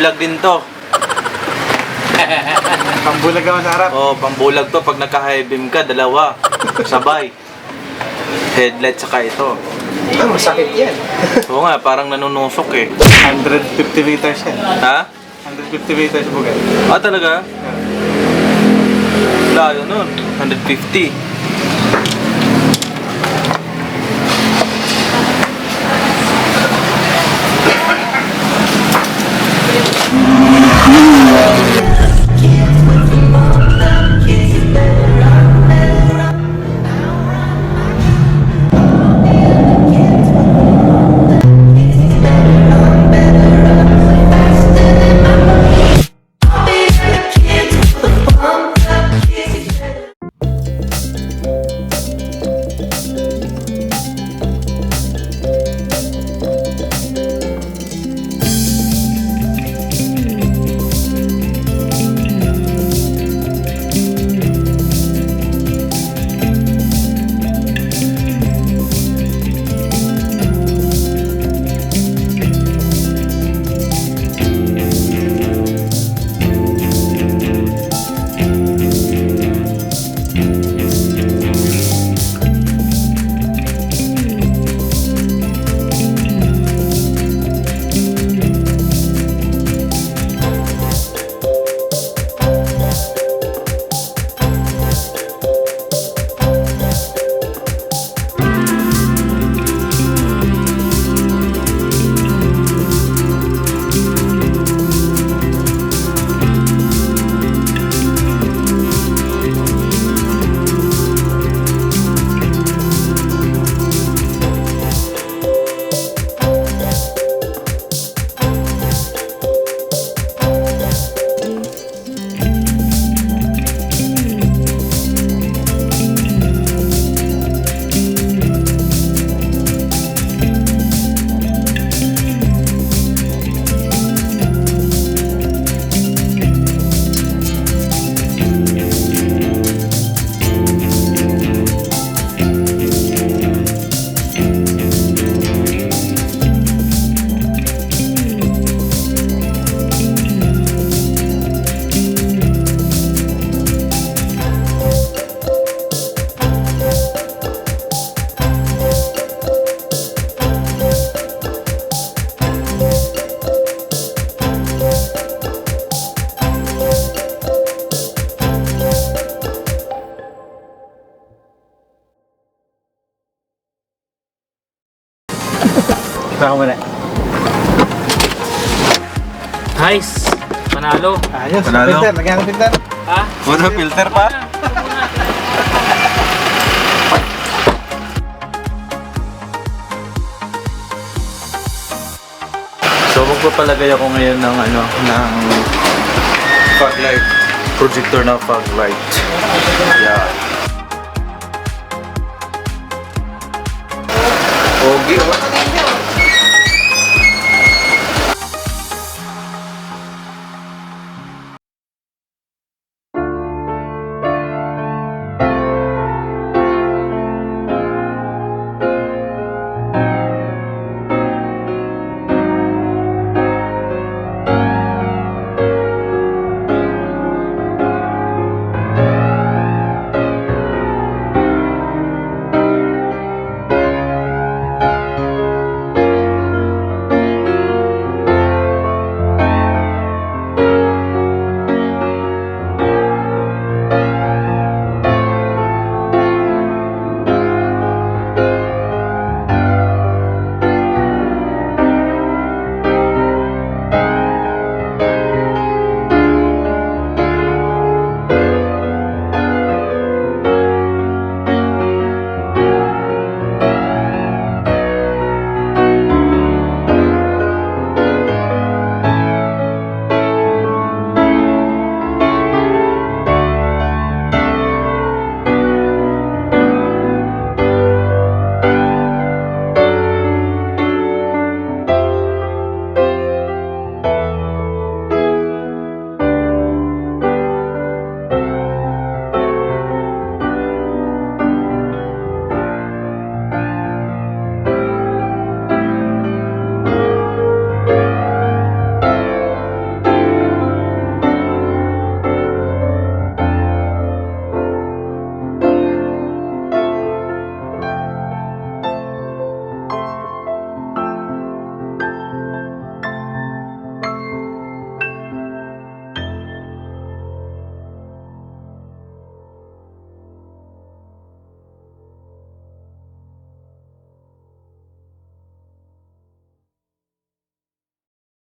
Pambulag din to. Pambulag naman sa harap. Oh, pambulag to pag nagka-high beam ka, dalawa. Sabay. Headlight saka ito. Ah, masakit yan. Oo nga, parang nanunusok eh. 150 meters yan. Ha? 150 meters bugat. Ah, talaga? Layo nun. 150. Saka mo na. Nice! Panalo! Ayos, Panalo. filter. Lagyan ko filter. Ha? Puro filter pa? So magpapalagay ako ngayon ng ng fog light. Projector na fog light. Yan. Pogi oh.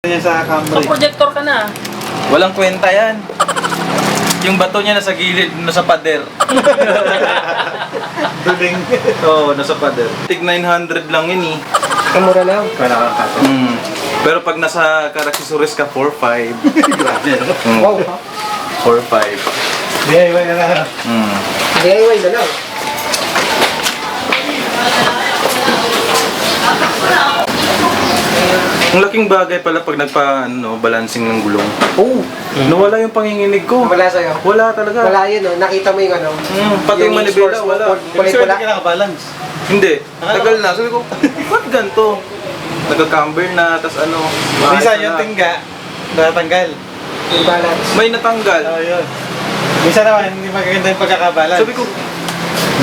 Kanya sa So, Camry. projector ka na. Walang kwenta yan. Yung bato niya nasa gilid, nasa pader. Duling. Oo, nasa pader. Tig 900 lang yun eh. Kamura lang. Kaya nakakata. Pero pag nasa Caraccessories ka, 4.5. Grabe. Wow. 4.5. DIY na lang. DIY na lang. Ang laking bagay pala pag balancing ng gulong. Oo. Nawala yung panginginig ko. Wala sa'yo. Wala talaga. Wala yun, oh. Nakita mo yung ano. Pati yung manibela, scores mo, wala. kulay Kasi pula. hindi ka nakabalance. Hindi. Tagal na. Sabi ko, ba't ganito? Nagka-camber na, tas ano. Minsan maayos yung na. tingga, natanggal. Yung balance. May natanggal. Oo, yun. Minsan naman, hindi magaganda yung pagkakabalance. Sabi ko,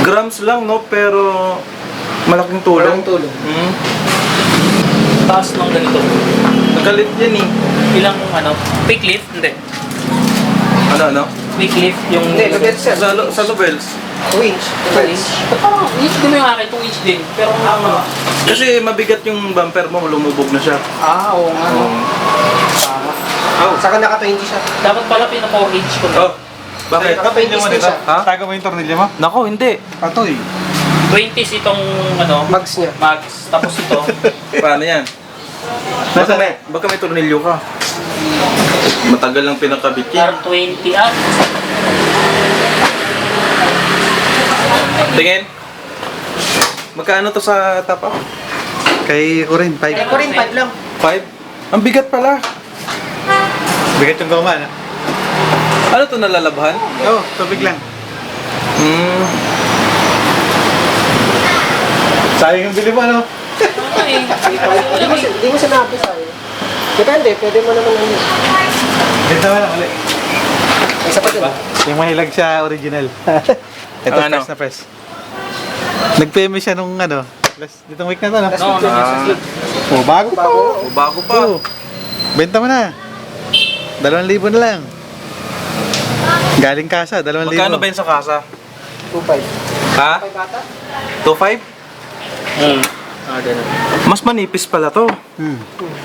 grams lang no, pero malaking tulong. Walang tulong. Taas ng ganito. Nakalit yan eh. Ilang, quick lift? Hindi. Ano? Quick lift yung... Hindi, lubet siya. Sa Lobels. 2 inch. 2 inch. Parang, inch din mo yung akin, 2 inch din. Pero Kasi mabigat yung bumper mo, lumubog na siya. oo nga. Oh. Saka naka-20 siya. Dapat pala pinaka 4 inch ko na. Oh. Bakit? Naka-20 din siya. Ha? Tago mo yung tornilyo mo? Nako, hindi. Patoy. 20s itong, Mags niya. mags. Tapos ito, Paano yan? Baka may tornilyo ka. Matagal lang pinakabit yan. R20 up. Tingin. Magkano to sa tapa? Kay Corin, 5. Ako rin, 5 lang. 5? Ang bigat pala. Bigat yung goma, no? Ano to, nalalabhan? Oo, tubig lang. Sayang yung bili mo, ano? Ay, Hindi mo sinabi sa'yo. Depende, pwede mo naman ano. Ganda mo lang, ulit. May isa pa dun. Yung mahilag siya original. Ito, Ang ano? press na press. Nag-PM siya nung ano, ditong week na to, no? Last No, week yun, last week. Oh, bago pa. Bago. O, bago pa. Oh. Benta mo na. 2,000 na lang. Galing kasa, 2,000. Magkano ba yun sa kasa? 2.5. Ha? 5 ata? 2.5? ganun. Mas manipis pala to.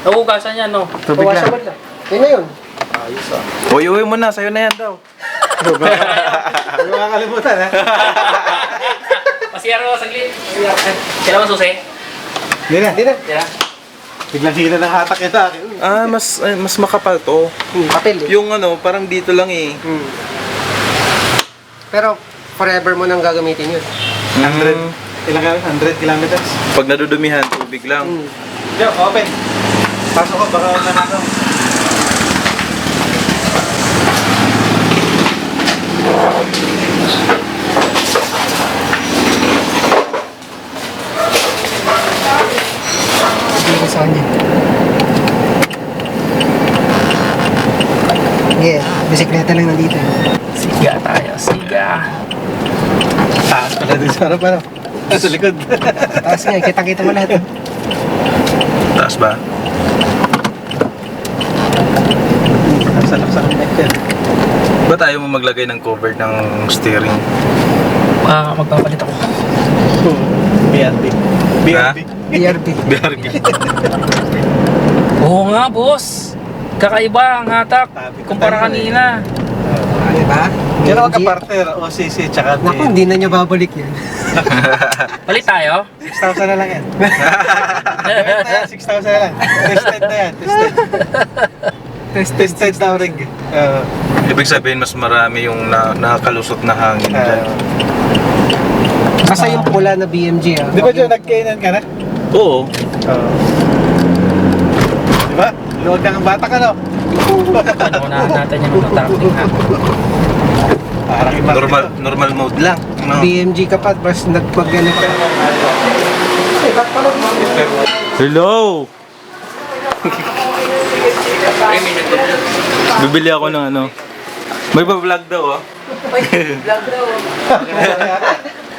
Nahugasan niya, no? Tubig lang. Washable lang. Yun na yun. Uy mo na, sa'yo na yan daw. Huwag makakalimutan, ha? Masiyaro, saglit. Sila mo susi? Hindi na. Hindi na. Sila? Biglang hila ng hatak niya sa akin. Mas makapal to. Papel eh. Yung parang dito lang eh. Pero forever mo nang gagamitin yun. 100. Ilang kami? 100 kilometers. Pag nadudumihan, tubig lang. Yo, open. Pasok ko, baka wala na ako. Hindi sa kanya. Yeah, bisikleta lang nandito eh. Siga tayo, siga. Taas pala din sa harap, ano? Sa likod. Taas nga, kita-kita mo lahat. Taas ba? Salak-salak na yan. Ba't ayaw mo maglagay ng cover ng steering? Magpapalit ako. BRB. Ha? BRB. BRB. Oo nga, boss. Kakaiba ang hatak. Sabi ko Kumpara tayo eh. kanina. Diba? Kaya ka partner, OCC, tsaka Naku, hindi na niya babalik yan. Palit tayo? 6,000 na lang yan. 6,000 na lang. Tested na yan, tested. Tested daw ring. Ibig sabihin, mas marami yung nakalusot na hangin dyan. Basta yung pula na BMG ah. Di ba dyan, nag-kainan ka na? Oo. Di ba? Luwag kang bata ka, no? Unahan natin yung traffic ha. Parang iba. Normal mode lang. No? BMG ka pa, basta nagpagano ka. Eh, ba't pala mo? Hello! Bibili ako ng ano. May pa-vlog daw ah.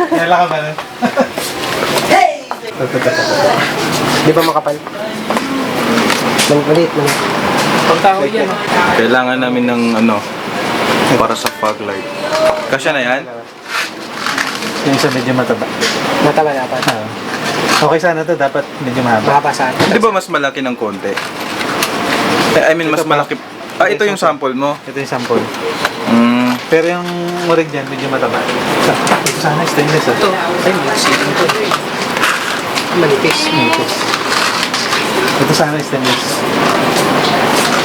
Kailan ka ba nun? Di ba makapal? Maliit, maliit. Pagtawag yan. Kailangan namin ng para sa fog light. Kasya na yan? Yung isa medyo mataba. Mataba dapat. Okay sana to, dapat medyo mahaba. Mahaba sa atin. Di ba mas malaki ng konti? I mean, mas Ito pa. malaki. Ah, ito yung sample mo. Ito yung sample. Mm. Pero yung murig dyan, medyo mataba. Ito sana stainless ah. Ito. Ay, magsiling to. Manipis. Ito sana stainless.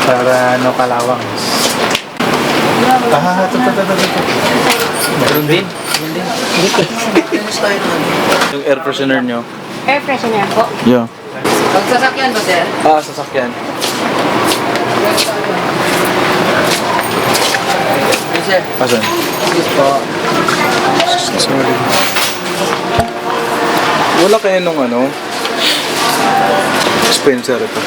Para no kalawang. Ito. Meron din. Yung air freshener nyo. Air freshener po. Yeah. Pagsasakyan ba, sir? Ah, sasakyan. Sir. Asan? Yes po. Sorry. Wala kaya nung ano? Spencer ito.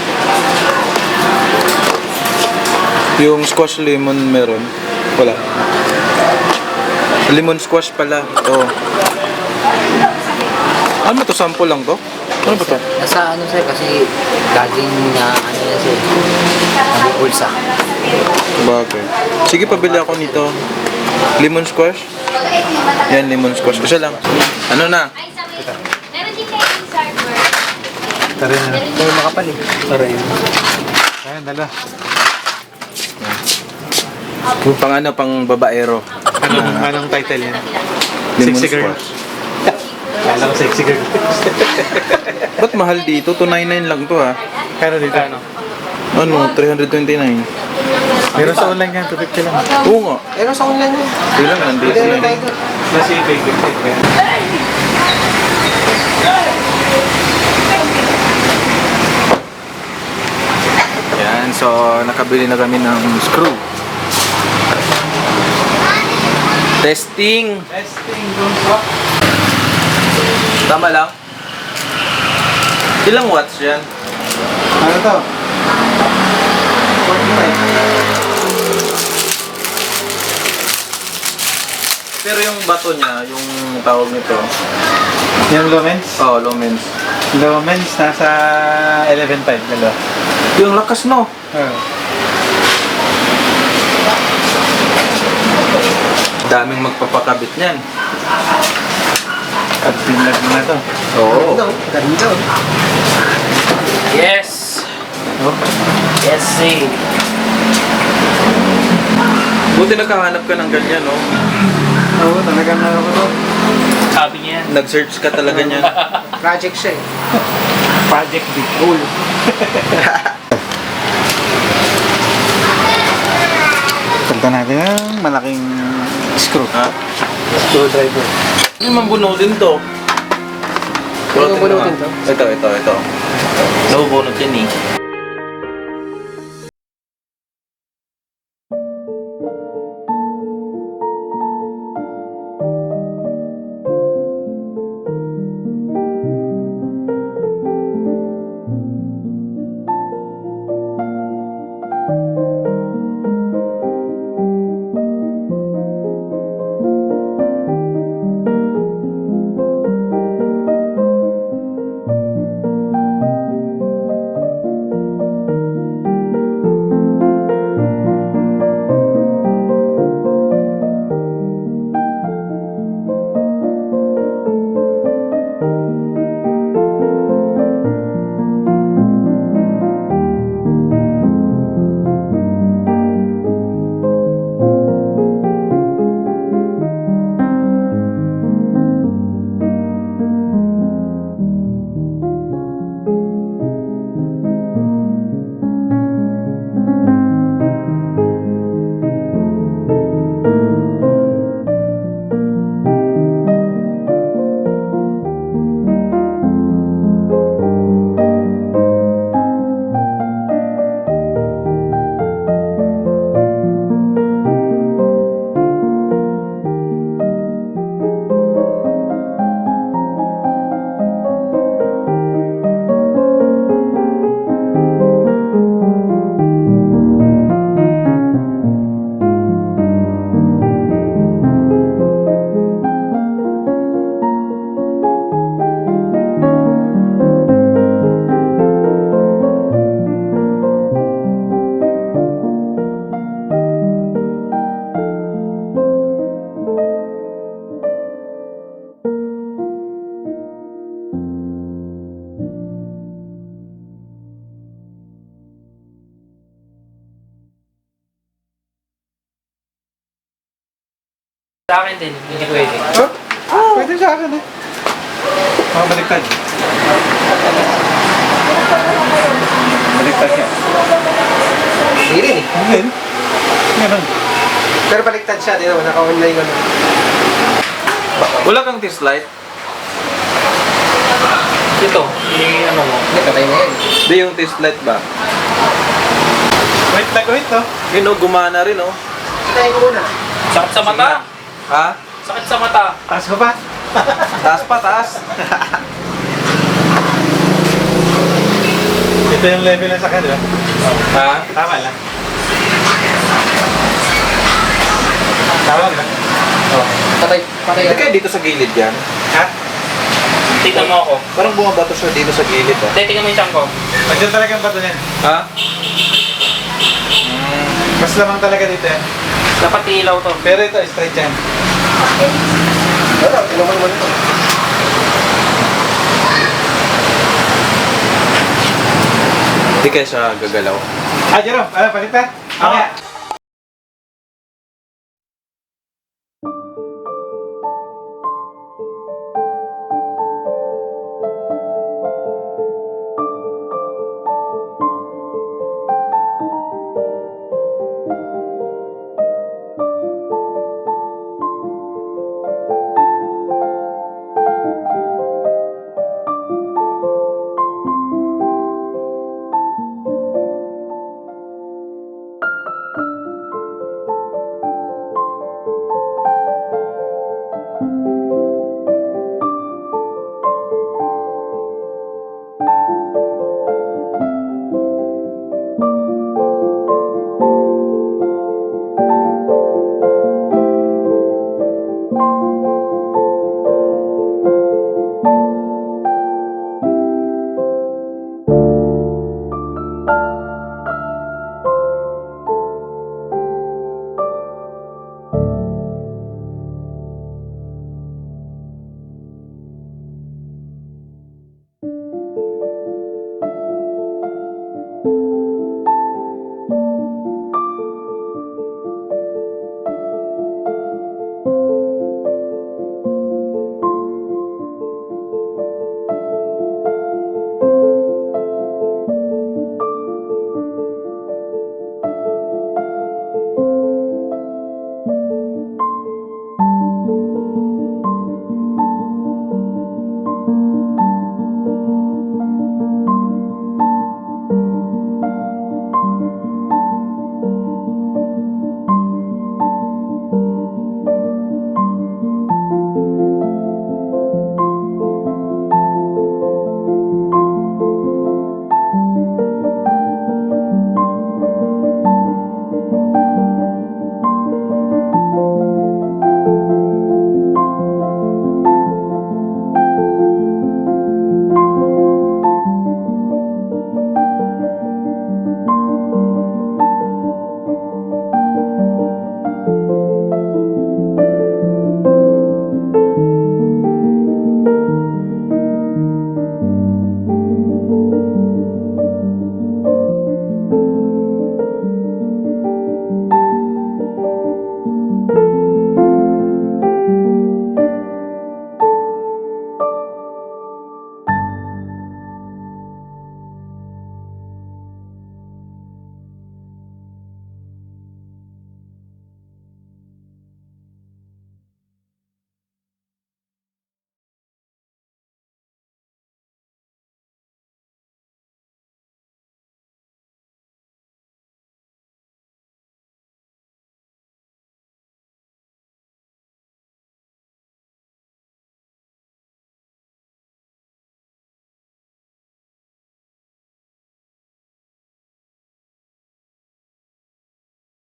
Yung squash lemon meron? Wala. Lemon squash pala. Ito. Ano to? Sample lang to? Ano ba to? Nasa ano, sir, kasi galing na ano yan, sir. Nabubulsa. Bagay. Sige, pabili ako nito. Lemon squash? Yan, lemon squash. Isa lang. Ano na? Meron din kayo yung server. Tara na. Pero makapal eh. Ayan, dala. Pang ano, pang babaero. Anong title yan? Lemon Sexy girl. squash. Kala ko sexy girl. Ba't mahal dito? 299 lang to ha. Kano dito? Ano? 329. Meron sa online yan, 250 lang. Oo nga. Pero sa online yun. Ilang nandito Hindi na na tayo eh. doon. Nasi big. Yan, so nakabili na kami ng screw. Testing! Tama lang? Ilang watts yan? Ano to? Pero yung bato niya, yung tawag nito, Yung lumens? oh, lumens. Lumens nasa 11.5 dalawa. Yung lakas no? Daming magpapakabit niyan. At pinag mo na to. Oo. Ganda. Yes! Oh. Yes, see. Buti nagkahanap ka ng ganyan, no? Oo, talagang ano ko to. Sabi niya yan. Nag-search ka talaga niyan. Project siya eh. Project Big Bull. Pagka natin ang malaking screw. Ha? Screwdriver. Hindi man bunodin to. Ano bunutin to? Ito. Nabubunot yan eh. Sa akin din, hindi pwede. Pwede sa akin eh. Baliktad. Baliktad siya. Hindi rin eh. Ganun. Ganun. Pero baliktad siya, di ba? Naka-online ko na. Wala kang test light? Ito, ano mo. Hindi, patay na yan. Hindi yung test light ba? Wait, nag-wait to. Yun oh, gumana rin oh. Patay ko muna. Sakit sa mata. Ha? Sakit sa mata. Taas ko pa. Taas pa, taas. Ito yung level ng sakit, di ba? Ha? Tama lang. Tama, di ba? Patay Hindi kayo dito sa gilid yan. Ha? Tignan mo ako. Parang bumabato siya dito sa gilid ah. Hindi, tignan mo yung tiyan ko. Nandiyan talaga ang bato niyan. Ha? Mas lamang talaga dito yan. Dapat ilaw to. Pero ito, straight yan. Wala, inuman mo nito. Hindi kaya siya gagalaw. Ah, Jerome, palit pa? Okay.